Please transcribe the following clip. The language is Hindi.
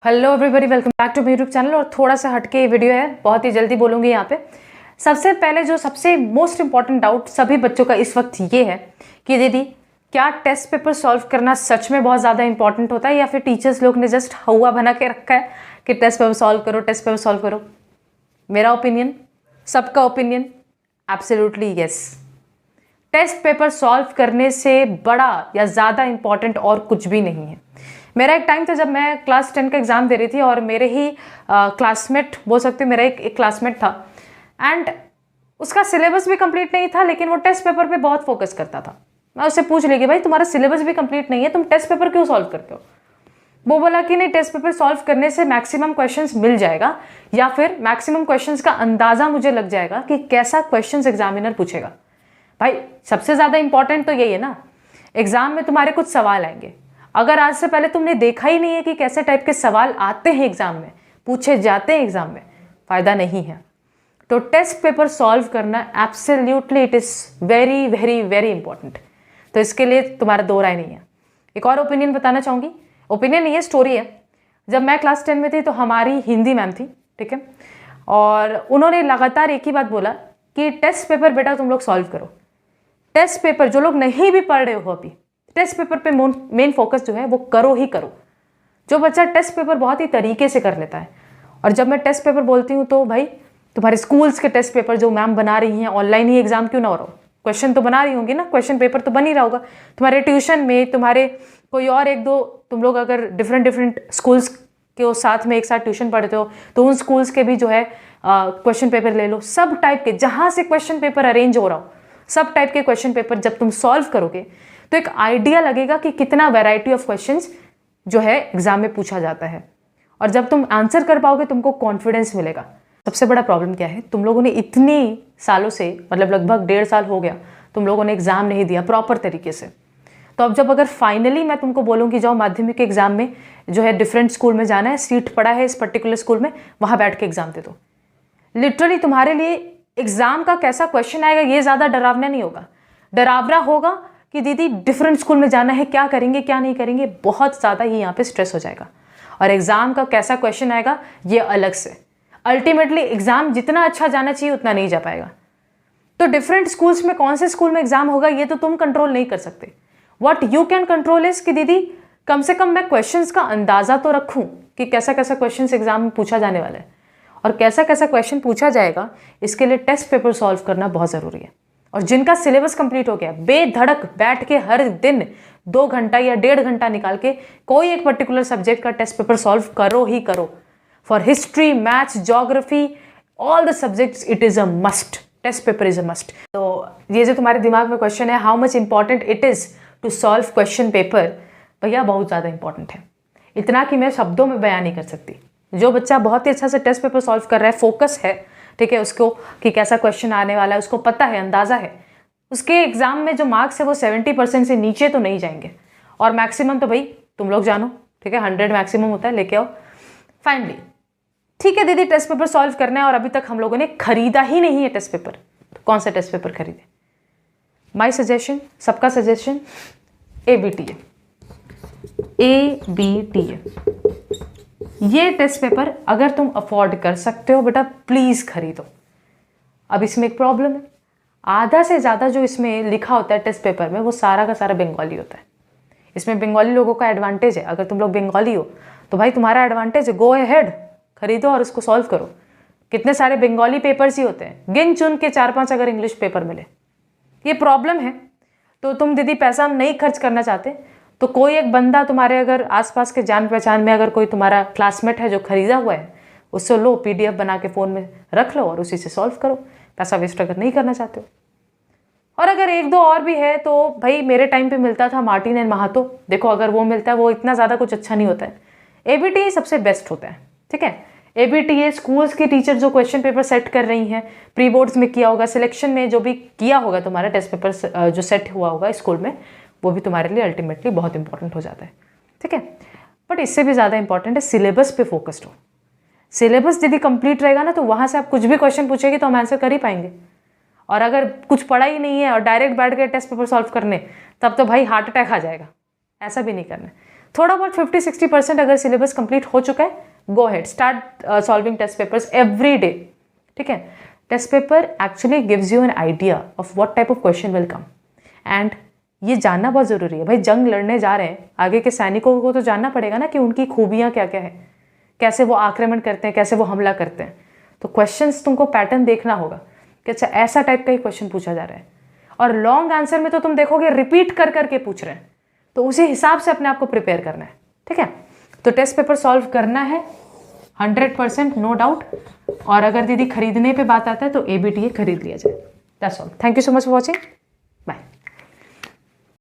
Hello everybody, welcome back to my YouTube channel. और थोड़ा सा हटके वीडियो है, बहुत ही जल्दी बोलूँगी यहाँ पे। सबसे पहले जो सबसे मोस्ट इंपॉर्टेंट डाउट सभी बच्चों का इस वक्त ये है कि दीदी क्या टेस्ट पेपर सॉल्व करना सच में बहुत ज़्यादा इंपॉर्टेंट होता है या फिर टीचर्स लोग ने जस्ट हवा बना के रखा है कि टेस्ट पेपर सॉल्व करो, टेस्ट पेपर सॉल्व करो। मेरा ओपिनियन, सबका opinion, absolutely yes. Test paper solve करने से बड़ा या ज़्यादा इंपॉर्टेंट और कुछ भी नहीं है। मेरा एक टाइम था जब मैं क्लास 10 का एग्ज़ाम दे रही थी और मेरे ही क्लासमेट बोल सकते हो, मेरा एक क्लासमेट था एंड उसका सिलेबस भी कंप्लीट नहीं था, लेकिन वो टेस्ट पेपर पे बहुत फोकस करता था। मैं उससे पूछ ली कि भाई तुम्हारा सिलेबस भी कंप्लीट नहीं है, तुम टेस्ट पेपर क्यों सॉल्व करते हो? वो बोला कि नहीं, टेस्ट पेपर सॉल्व करने से मैक्सिमम क्वेश्चंस मिल जाएगा या फिर मैक्सिमम क्वेश्चंस का अंदाज़ा मुझे लग जाएगा कि कैसा क्वेश्चंस एग्जामिनर पूछेगा। भाई सबसे ज़्यादा इंपॉर्टेंट तो यही है ना, एग्जाम में तुम्हारे कुछ सवाल आएंगे। अगर आज से पहले तुमने देखा ही नहीं है कि कैसे टाइप के सवाल आते हैं एग्जाम में, पूछे जाते हैं एग्जाम में, फ़ायदा नहीं है। तो टेस्ट पेपर सॉल्व करना absolutely it is very very very important. तो इसके लिए तुम्हारा दो राय नहीं है। एक और ओपिनियन बताना चाहूँगी, ओपिनियन नहीं है, स्टोरी है। जब मैं क्लास 10 में थी तो हमारी हिंदी मैम थी, ठीक है, और उन्होंने लगातार एक ही बात बोला कि टेस्ट पेपर बेटा तुम लोग सॉल्व करो। टेस्ट पेपर जो लोग नहीं भी पढ़ रहे हो अभी, टेस्ट पेपर पे मेन फोकस जो है वो करो ही करो। जो बच्चा टेस्ट पेपर बहुत ही तरीके से कर लेता है, और जब मैं टेस्ट पेपर बोलती हूँ तो भाई तुम्हारे स्कूल्स के टेस्ट पेपर जो मैम बना रही हैं, ऑनलाइन ही एग्जाम क्यों ना हो रहा हो, क्वेश्चन तो बना रही होंगी ना, क्वेश्चन पेपर तो बन ही रहा होगा। तुम्हारे ट्यूशन में तुम्हारे कोई और एक दो, तुम लोग अगर डिफरेंट स्कूल्स के साथ में एक साथ ट्यूशन पढ़ते हो तो उन स्कूल्स के भी जो है क्वेश्चन पेपर ले लो। सब टाइप के जहाँ से क्वेश्चन पेपर अरेंज हो रहा हो, सब टाइप के क्वेश्चन पेपर जब तुम सॉल्व करोगे तो एक आइडिया लगेगा कि कितना वैरायटी ऑफ क्वेश्चंस जो है एग्जाम में पूछा जाता है, और जब तुम आंसर कर पाओगे तुमको कॉन्फिडेंस मिलेगा। सबसे बड़ा प्रॉब्लम क्या है, तुम लोगों ने इतने सालों से, मतलब लगभग 1.5 साल हो गया, तुम लोगों ने एग्जाम नहीं दिया प्रॉपर तरीके से। तो अब जब अगर फाइनली मैं तुमको बोलूँ कि जाओ माध्यमिक एग्जाम में जो है डिफरेंट स्कूल में जाना है, सीट पड़ा है इस पर्टिकुलर स्कूल में, वहाँ बैठ के एग्जाम दे दो, लिटरली तुम्हारे लिए एग्जाम का कैसा क्वेश्चन आएगा ये ज़्यादा डरावना नहीं होगा। डरावना होगा कि दीदी डिफरेंट स्कूल में जाना है, क्या करेंगे क्या नहीं करेंगे, बहुत ज़्यादा ही यहाँ पे स्ट्रेस हो जाएगा। और एग्ज़ाम का कैसा क्वेश्चन आएगा ये अलग से। अल्टीमेटली एग्ज़ाम जितना अच्छा जाना चाहिए उतना नहीं जा पाएगा। तो डिफरेंट स्कूल्स में कौन से स्कूल में एग्ज़ाम होगा ये तो तुम कंट्रोल नहीं कर सकते। What you can control is कि दीदी कम से कम मैं क्वेश्चंस का अंदाज़ा तो रखूँ कि कैसा कैसा क्वेश्चन एग्जाम में पूछा जाने वाला है, और कैसा कैसा क्वेश्चन पूछा जाएगा इसके लिए टेस्ट पेपर सॉल्व करना बहुत ज़रूरी है। और जिनका सिलेबस कंप्लीट हो गया, बेधड़क बैठ के हर दिन 2 घंटा या 1.5 घंटा निकाल के कोई एक पर्टिकुलर सब्जेक्ट का टेस्ट पेपर सॉल्व करो ही करो। For history, maths, geography, all the subjects it is a must, test paper is a must. तो ये जो तुम्हारे दिमाग में क्वेश्चन है, how much important it is to solve question paper, भैया बहुत ज़्यादा इंपॉर्टेंट है। इतना कि मैं शब्दों में बयान नहीं कर सकती। जो बच्चा बहुत ही अच्छा से टेस्ट पेपर सॉल्व कर रहा है, फोकस है, ठीक है, उसको कि कैसा क्वेश्चन आने वाला है, उसको पता है, अंदाज़ा है, उसके एग्जाम में जो मार्क्स है वो 70% से नीचे तो नहीं जाएंगे। और मैक्सिमम तो भाई तुम लोग जानो, ठीक है, 100 मैक्सिमम होता है, लेके आओ फाइनली। ठीक है दीदी टेस्ट पेपर सॉल्व करना है और अभी तक हम लोगों ने खरीदा ही नहीं है टेस्ट पेपर, तो कौन सा टेस्ट पेपर खरीदे? माई सजेशन, सबका सजेशन, ABTA। ये टेस्ट पेपर अगर तुम अफोर्ड कर सकते हो बेटा प्लीज़ खरीदो। अब इसमें एक प्रॉब्लम है, आधा से ज़्यादा जो इसमें लिखा होता है टेस्ट पेपर में वो सारा का सारा बंगाली होता है। इसमें बंगाली लोगों का एडवांटेज है, अगर तुम लोग बंगाली हो तो भाई तुम्हारा एडवांटेज है, गो अहेड, खरीदो और उसको सॉल्व करो। कितने सारे बंगाली पेपर्स ही होते हैं, गिन चुन के 4-5 अगर इंग्लिश पेपर मिले। ये प्रॉब्लम है। तो तुम दीदी पैसा नहीं खर्च करना चाहते तो कोई एक बंदा तुम्हारे अगर आसपास के जान पहचान में अगर कोई तुम्हारा क्लासमेट है जो खरीदा हुआ है, उससे लो, PDF बना के फ़ोन में रख लो और उसी से सॉल्व करो, पैसा वेस्ट अगर नहीं करना चाहते हो। और अगर एक दो और भी है तो भाई मेरे टाइम पे मिलता था मार्टिन एंड महातो, देखो अगर वो मिलता है वो इतना ज़्यादा कुछ अच्छा नहीं होता है। ABTA सबसे बेस्ट होता है, ठीक है। ABTA स्कूल्स के टीचर जो क्वेश्चन पेपर सेट कर रही हैं, प्री बोर्ड्स में किया होगा, सिलेक्शन में जो भी किया होगा तुम्हारा टेस्ट पेपर जो सेट हुआ होगा स्कूल में, वो भी तुम्हारे लिए अल्टीमेटली बहुत इंपॉर्टेंट हो जाता है, ठीक है। बट इससे भी ज़्यादा इंपॉर्टेंट है सिलेबस पे फोकस्ड हो। सिलेबस यदि कंप्लीट रहेगा ना तो वहाँ से आप कुछ भी क्वेश्चन पूछेगी तो हम आंसर कर ही पाएंगे। और अगर कुछ पढ़ा ही नहीं है और डायरेक्ट बैठ के टेस्ट पेपर सॉल्व करने, तब तो भाई हार्ट अटैक आ जाएगा। ऐसा भी नहीं करना है। थोड़ा बहुत 50-60% अगर सिलेबस कंप्लीट हो चुका है, go ahead start solving test papers every day, ठीक है। Test paper actually gives you an idea of what type of question will come, and ये जानना बहुत ज़रूरी है भाई। जंग लड़ने जा रहे हैं, आगे के सैनिकों को तो जानना पड़ेगा ना कि उनकी खूबियाँ क्या क्या है, कैसे वो आक्रमण करते हैं, कैसे वो हमला करते हैं। तो क्वेश्चंस तुमको पैटर्न देखना होगा कि अच्छा ऐसा टाइप का ही क्वेश्चन पूछा जा रहा है, और लॉन्ग आंसर में तो तुम देखोगे रिपीट कर करके पूछ रहे हैं, तो उसी हिसाब से अपने आप को प्रिपेयर करना है, ठीक है। तो टेस्ट पेपर सॉल्व करना है 100%, नो डाउट। और अगर दीदी खरीदने पे बात आता है तो ABTA खरीद लिया जाए। That's all. Thank you so much for watching.